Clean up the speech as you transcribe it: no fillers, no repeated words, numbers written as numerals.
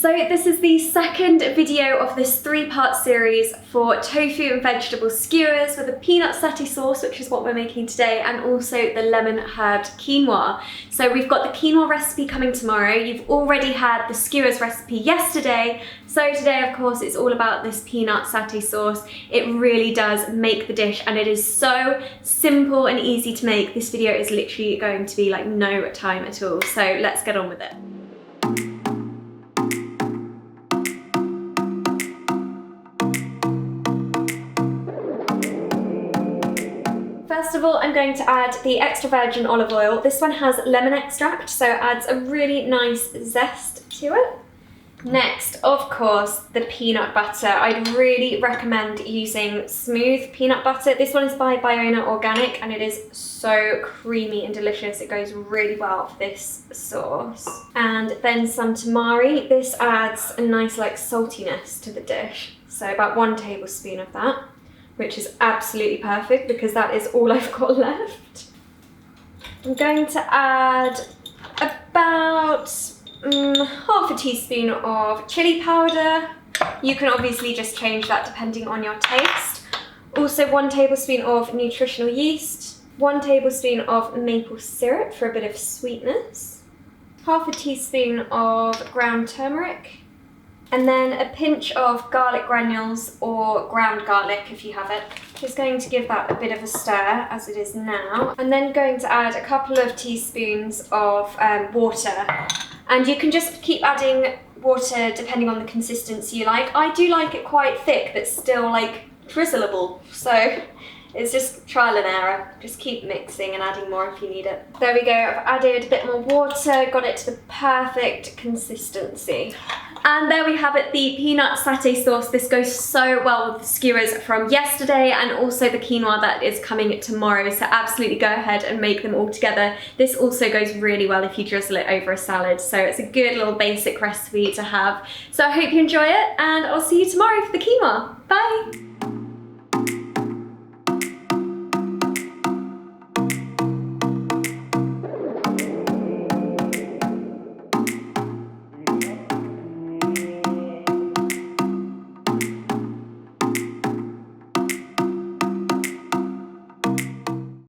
So this is the second video of this 3-part series for tofu and vegetable skewers with a peanut satay sauce, which is what we're making today, and also the lemon herbed quinoa. So we've got the quinoa recipe coming tomorrow. You've already had the skewers recipe yesterday. So today, of course, it's all about this peanut satay sauce. It really does make the dish, and it is so simple and easy to make. This video is literally going to be like no time at all. So let's get on with it. First of all, I'm going to add the extra virgin olive oil. This one has lemon extract, so it adds a really nice zest to it. Next, of course, the peanut butter. I'd really recommend using smooth peanut butter. This one is by Biona Organic, and it is so creamy and delicious. It goes really well for this sauce. And then some tamari. This adds a nice saltiness to the dish. So about 1 tablespoon of that, which is absolutely perfect because that is all I've got left. I'm going to add about half a teaspoon of chili powder. You can obviously just change that depending on your taste. Also 1 tablespoon of nutritional yeast, 1 tablespoon of maple syrup for a bit of sweetness, half a teaspoon of ground turmeric, and then a pinch of garlic granules or ground garlic if you have it. Just going to give that a bit of a stir as it is now. And then going to add a couple of teaspoons of water. And you can just keep adding water depending on the consistency you like. I do like it quite thick but still drizzleable. So it's just trial and error. Just keep mixing and adding more if you need it. There we go, I've added a bit more water, got it to the perfect consistency. And there we have it, the peanut satay sauce. This goes so well with the skewers from yesterday and also the quinoa that is coming tomorrow. So absolutely go ahead and make them all together. This also goes really well if you drizzle it over a salad. So it's a good little basic recipe to have. So I hope you enjoy it, and I'll see you tomorrow for the quinoa. Bye.